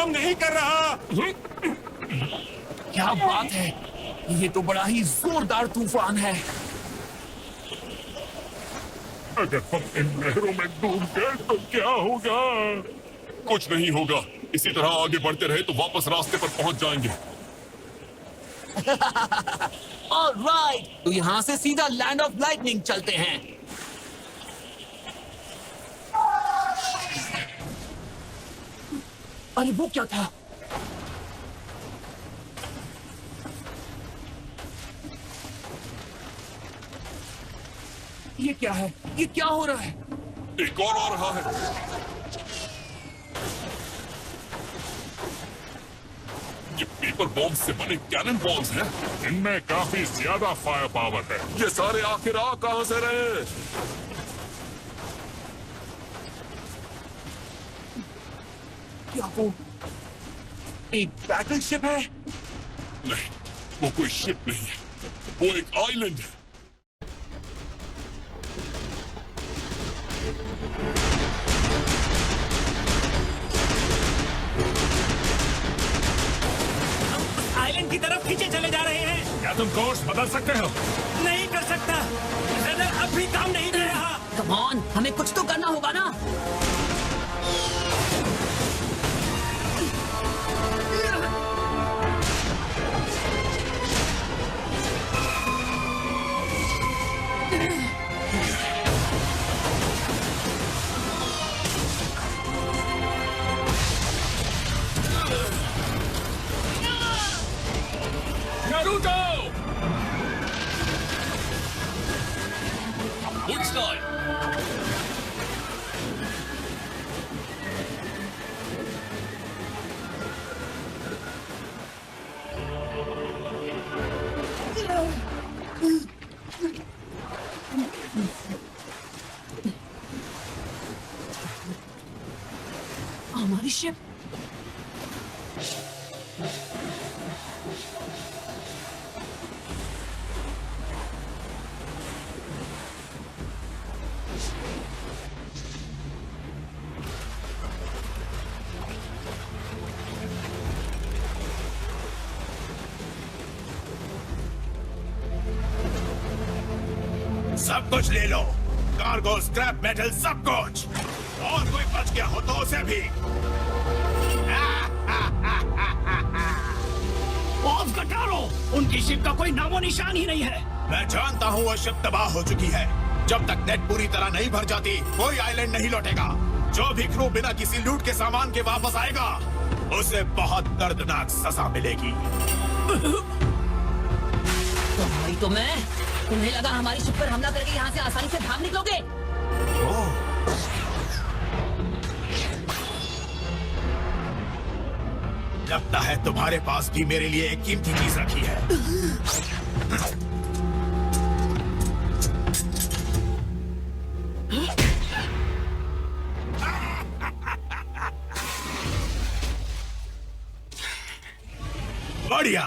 काम नहीं कर रहा। क्या बात है, ये तो बड़ा ही जोरदार तूफान है। अगर हम इन नहरों में डूब गए तो क्या होगा? कुछ नहीं होगा, इसी तरह आगे बढ़ते रहे तो वापस रास्ते पर पहुंच जाएंगे। ऑलराइट, तो यहाँ से सीधा लैंड ऑफ लाइटनिंग चलते हैं। अरे वो क्या था? ये क्या है? ये क्या हो रहा है? एक और आ रहा है। ये पेपर बॉम्ब से बने कैनन बॉल्स हैं। इनमें काफी ज्यादा फायर पावर है। ये सारे आखिर आ कहां से रहे? क्या वो एक बैटलशिप है? नहीं, वो कोई शिप नहीं है, वो एक आइलैंड है। आइलैंड की तरफ खींचे चले जा रहे हैं। क्या तुम कोर्स बदल सकते हो? नहीं कर सकता, रडर अब भी काम नहीं कर रहा। कम ऑन, हमें कुछ तो करना होगा ना। नारुतो! Moonslide! हमारी शिप। सब कुछ ले लो, कार्गो, स्क्रैप मेटल, सब कुछ। और कोई बच गया हो तो उसे भी। बॉम्ब कटारो, उनकी शिप का कोई नामो निशान ही नहीं है। मैं जानता हूँ वो शिप तबाह हो चुकी है। जब तक नेट पूरी तरह नहीं भर जाती कोई आइलैंड नहीं लौटेगा। जो भी क्रू बिना किसी लूट के सामान के वापस आएगा उसे बहुत दर्दनाक सजा मिलेगी। तुम्हारी तो मैं। तुम्हें लगा हमारी शिप पर हमला करके यहाँ से आसानी से भाग निकलोगे? लगता है तुम्हारे पास भी मेरे लिए एक कीमती चीज रखी है। बढ़िया,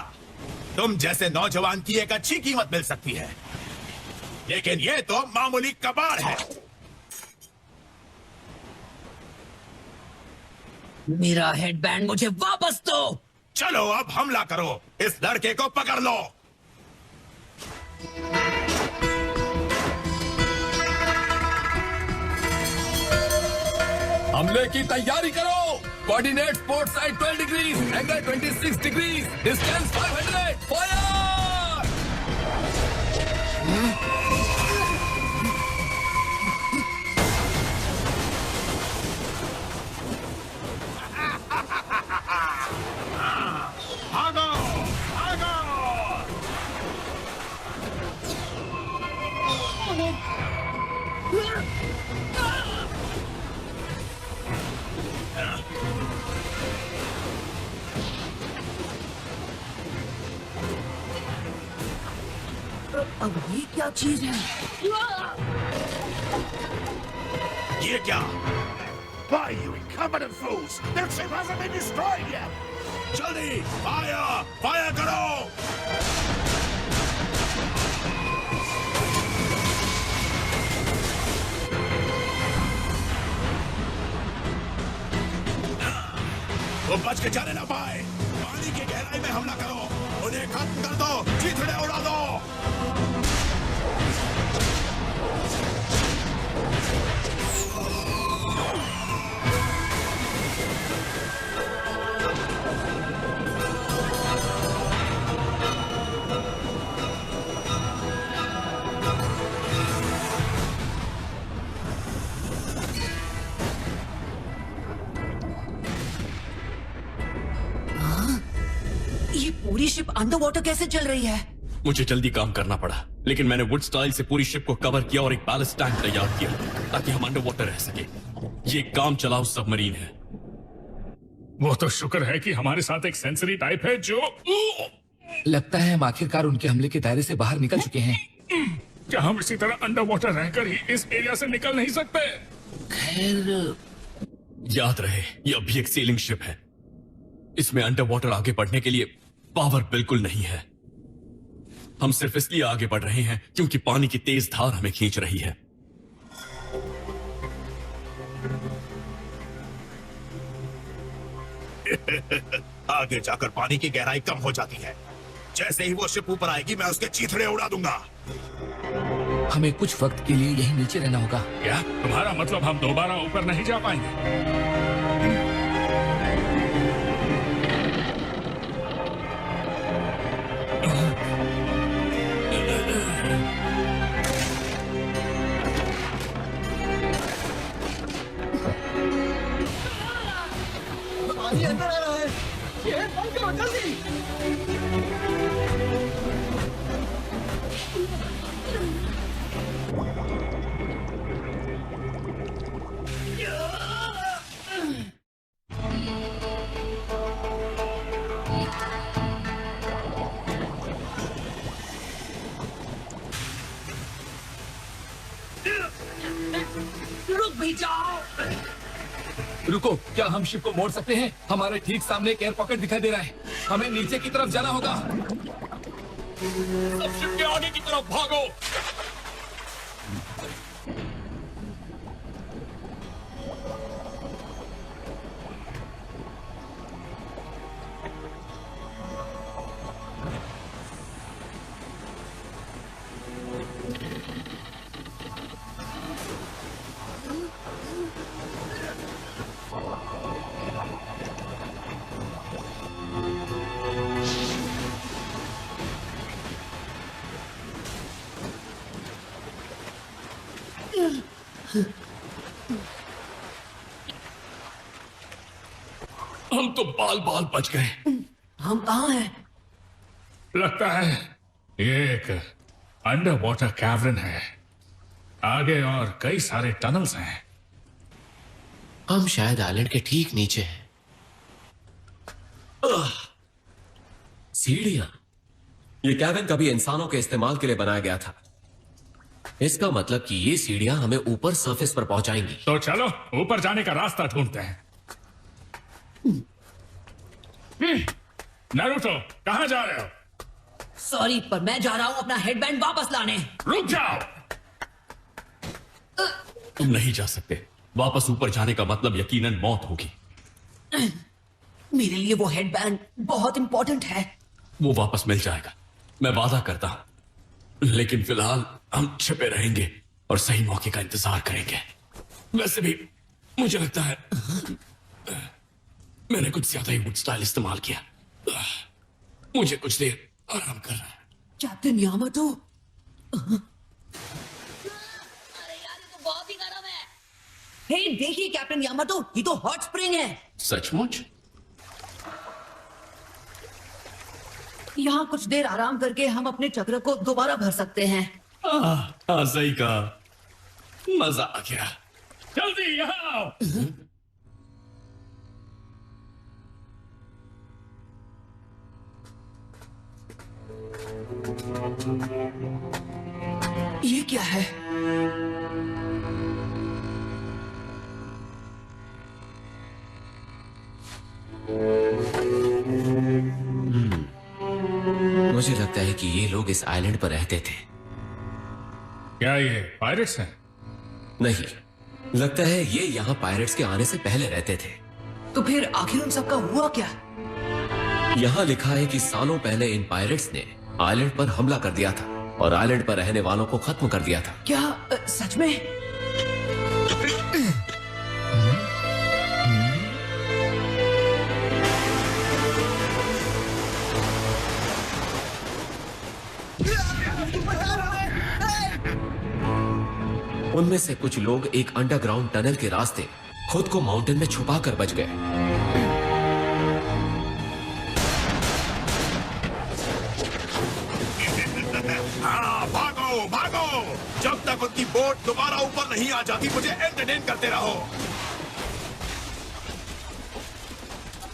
तुम जैसे नौजवान की एक अच्छी कीमत मिल सकती है, लेकिन ये तो मामूली कबाड़ है। मेरा हेडबैंड मुझे वापस दो। चलो अब हमला करो, इस लड़के को पकड़ लो। हमले की तैयारी करो। Coordinate port side 12 degree, angle 26 degree, distance 500, fire! भागो, भागो! अब ये क्या चीज है? ये क्या? Why, you incompetent fools! Their ship hasn't been destroyed yet! जल्दी, फायर! फायर करो! वो बच के जाने ना पाए। पानी की गहराई में हमला करो, उन्हें खत्म कर दो, चीथड़े उड़ा दो। ये पूरी शिप अंडर वाटर कैसे चल रही है? मुझे जल्दी काम करना पड़ा, लेकिन मैंने वुड स्टाइल से पूरी शिप को कवर किया और एक बैलेस्ट टैंक तैयार किया ताकि हम अंडर वाटर रह सके। ये काम चलाओ सबमरीन है। वो तो शुक्र है कि हमारे साथ एक सेंसरी टाइप है जो लगता है हम आखिरकार उनके हमले के दायरे से बाहर निकल चुके हैं। क्या हम इसी तरह अंडर वाटर रहकर ही इस एरिया से निकल नहीं सकते? खैर, याद रहे ये अभी एक सेलिंग शिप है। इसमें अंडर वाटर आगे बढ़ने के लिए पावर बिल्कुल नहीं है। हम सिर्फ इसलिए आगे बढ़ रहे हैं क्योंकि पानी की तेज धार हमें खींच रही है। आगे जाकर पानी की गहराई कम हो जाती है। जैसे ही वो शिप ऊपर आएगी, मैं उसके चीथड़े उड़ा दूंगा। हमें कुछ वक्त के लिए यहीं नीचे रहना होगा। क्या तुम्हारा मतलब हम दोबारा ऊपर नहीं जा पाएंगे? रुक भी जाओ। रुको, क्या हम शिप को मोड़ सकते हैं? हमारे ठीक सामने एक एयर पॉकेट दिखाई दे रहा है। हमें नीचे की तरफ जाना होगा। सब शिप के आगे की तरफ भागो। हम तो बाल बाल बच गए। हम कहाँ हैं? लगता है ये एक अंडर वाटर कैवर्न है। आगे और कई सारे टनल्स हैं। हम शायद आइलैंड के ठीक नीचे हैं। सीढ़ियां। ये कैबिन कभी इंसानों के इस्तेमाल के लिए बनाया गया था। इसका मतलब कि ये सीढ़ियां हमें ऊपर सरफेस पर पहुंचाएंगी। तो चलो ऊपर जाने का रास्ता ढूंढते हैं। नारुतो, कहां जा रहे हो? सॉरी, पर मैं जा रहा हूँ अपना हेडबैंड वापस लाने। रुक जाओ। तुम नहीं जा सकते। वापस ऊपर जाने का मतलब यकीनन मौत होगी। मेरे लिए वो हेडबैंड बहुत इंपॉर्टेंट है। वो वापस मिल जाएगा, मैं वादा करता हूं। लेकिन फिलहाल हम छिपे रहेंगे और सही मौके का इंतजार करेंगे। वैसे भी मुझे लगता है मैंने कुछ ज्यादा ही वुड स्टाइल इस्तेमाल किया। मुझे कुछ देर आराम करना है। Captain Yamato. अरे यार, ये तो बहुत ही गर्म है। हे, देखिए कैप्टन यामाटो, ये तो हॉट स्प्रिंग है। सचमुच? यहाँ कुछ देर आराम करके हम अपने चक्र को दोबारा भर सकते हैं। हाँ, सही कहा। मजा आ गया। जल्दी यहाँ आओ। ये क्या है? मुझे लगता है कि ये लोग इस आइलैंड पर रहते थे। क्या ये पायरेट्स हैं? नहीं, लगता है ये यहाँ पायरेट्स के आने से पहले रहते थे। तो फिर आखिर उन सबका हुआ क्या? यहाँ लिखा है कि सालों पहले इन पायरेट्स ने आइलैंड पर हमला कर दिया था और आइलैंड पर रहने वालों को खत्म कर दिया था। क्या सच में? उनमें से कुछ लोग एक अंडरग्राउंड टनल के रास्ते खुद को माउंटेन में छुपा कर बच गए। हाँ, भागो भागो, जब तक उनकी बोट दोबारा ऊपर नहीं आ जाती मुझे एंटरटेन करते रहो।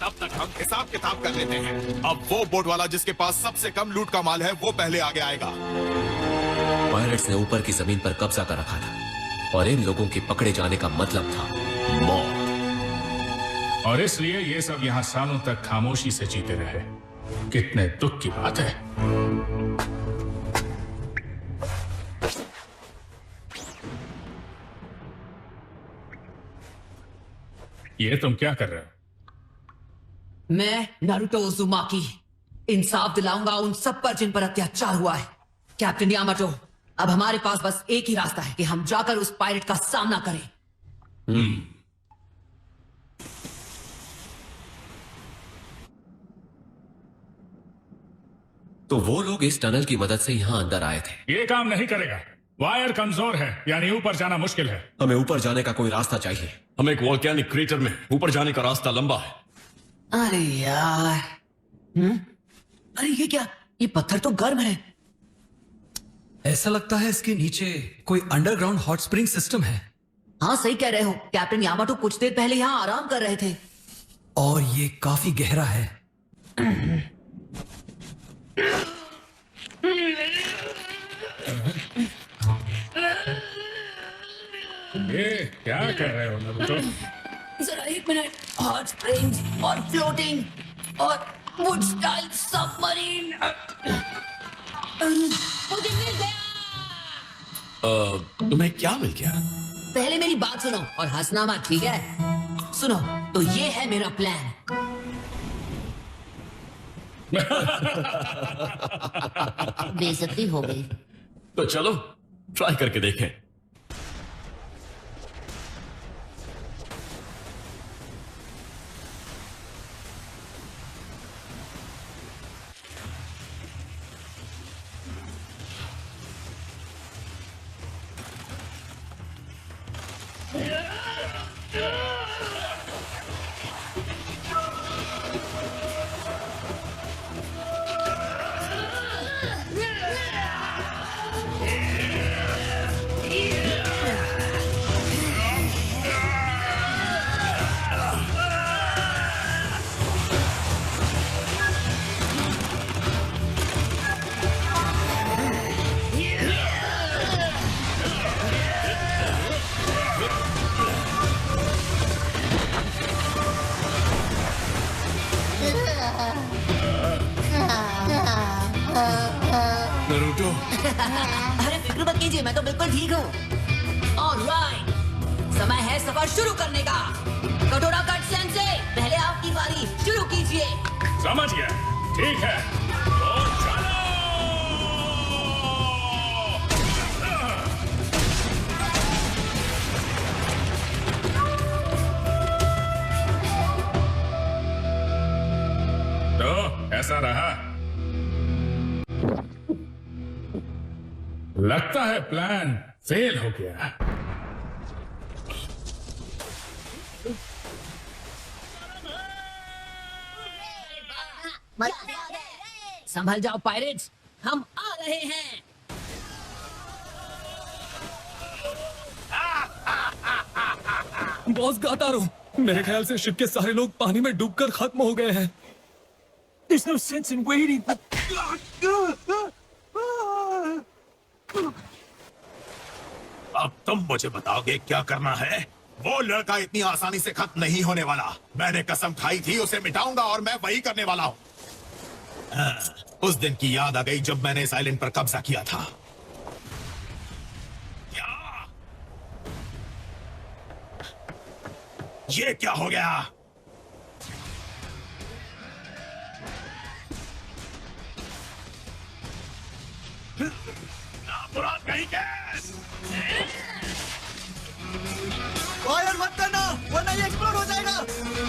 तब तक हम हिसाब किताब कर लेते हैं। अब वो बोट वाला जिसके पास सबसे कम लूट का माल है वो पहले आगे आएगा। पायरेट्स ने ऊपर की जमीन पर कब्जा कर रखा था और इन लोगों के पकड़े जाने का मतलब था मौत। और इसलिए ये सब यहाँ सालों तक खामोशी से जीते रहे। कितने दुख की बात है। ये तुम क्या कर रहे हो? मैं नारुतो उज़ुमाकी इंसाफ दिलाऊंगा उन सब पर जिन पर अत्याचार हुआ है। कैप्टन यामाटो, अब हमारे पास बस एक ही रास्ता है कि हम जाकर उस पायरेट का सामना करें। तो वो लोग इस टनल की मदद से यहाँ अंदर आए थे। ये काम नहीं करेगा। वायर कमजोर है, यानी ऊपर जाना मुश्किल है। हमें ऊपर जाने का कोई रास्ता चाहिए। हम एक वॉल्केनिक क्रेटर में ऊपर जाने का रास्ता लंबा है। अरे यार, अरे ये क्या? ये पत्थर तो गर्म है। ऐसा लगता है इसके नीचे कोई अंडरग्राउंड हॉट स्प्रिंग सिस्टम है। हाँ सही कह रहे हो। कैप्टन यामाटो कुछ देर पहले यहाँ आराम कर रहे थे। और ये काफी गहरा है। ये क्या कर रहे हो नारुतो? जरा एक मिनट। हॉट स्प्रिंग्स और फ्लोटिंग और वुड स्टाइल सबमरीन मुझे मिल गया। तुम्हें क्या मिल गया? पहले मेरी बात सुनो और हंसना मत, ठीक है? सुनो, तो ये है मेरा प्लान। बेइज्जती हो गई। तो चलो ट्राई करके देखें। नारुतो, अरे फिक्र मत कीजिए, मैं तो बिल्कुल ठीक हूँ। ऑलराइट, समय है सफर शुरू करने का। कटोरा कट सेंसे, पहले आपकी बारी, शुरू कीजिए। समझ गया, ठीक है। तो चलो। तो ऐसा रहा। लगता है प्लान फेल हो गया। संभल जाओ पायरेट्स, हम आ रहे हैं। बॉस गातारो, मेरे ख्याल से शिप के सारे लोग पानी में डूबकर खत्म हो गए हैं। There's no sense in waiting. अब तुम मुझे बताओगे क्या करना है? वो लड़का इतनी आसानी से खत्म नहीं होने वाला। मैंने कसम खाई थी उसे मिटाऊंगा और मैं वही करने वाला हूँ। उस दिन की याद आ गई जब मैंने इस आइलैंड पर कब्जा किया था। क्या? ये क्या हो गया? नामुराद कहीं के। फायर मत करना वरना ये एक्सप्लोड हो जाएगा।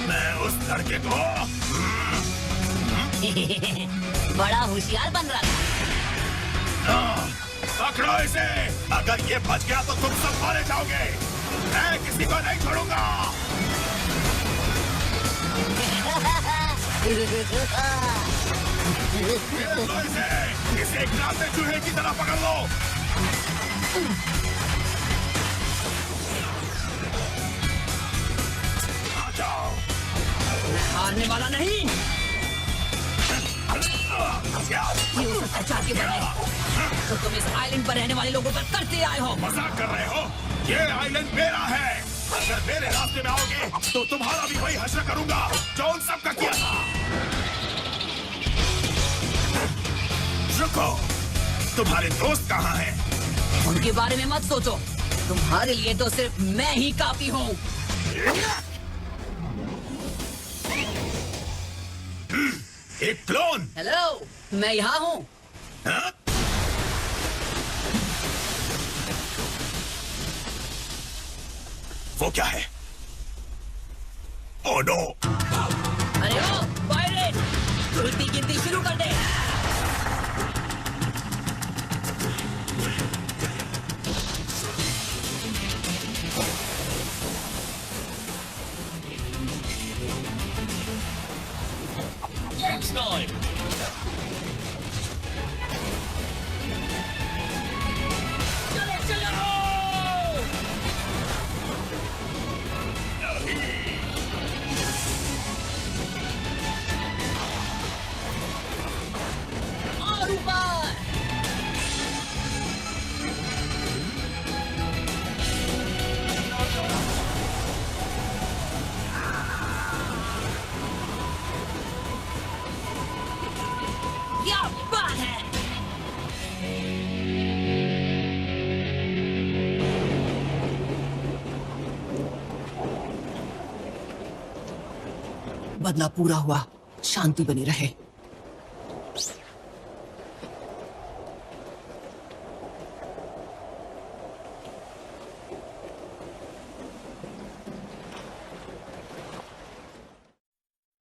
मैं उस लड़के को बड़ा होशियार बन रहा था। पकड़ो इसे। अगर ये बच गया तो तुम सब मारे जाओगे। मैं किसी को नहीं छोड़ूंगा। लो इसे एक नाते चूहे की तरह पकड़ लो। आ जाओ। हारने वाला नहीं। ये उस अत्याचार के बने तो तुम इस आइलैंड पर रहने वाले लोगों पर करते आए हो। मजाक कर रहे हो? ये आइलैंड मेरा है। अगर मेरे रास्ते में आओगे तो तुम्हारा भी वही हश्र करूंगा जो उन सबका किया था। रुको, तुम्हारे दोस्त कहाँ हैं? उनके बारे में मत सोचो। तुम्हारे लिए तो सिर्फ मैं ही काफी हूँ। एक क्लोन। हेलो, मैं यहाँ हूँ। हाँ? वो क्या है? Oh no! अरे ओ पायरेट, उल्टी गिनती शुरू कर दे। चलो चलो। और ऊपर। क्या बात है। बदला पूरा हुआ, शांति बनी रहे।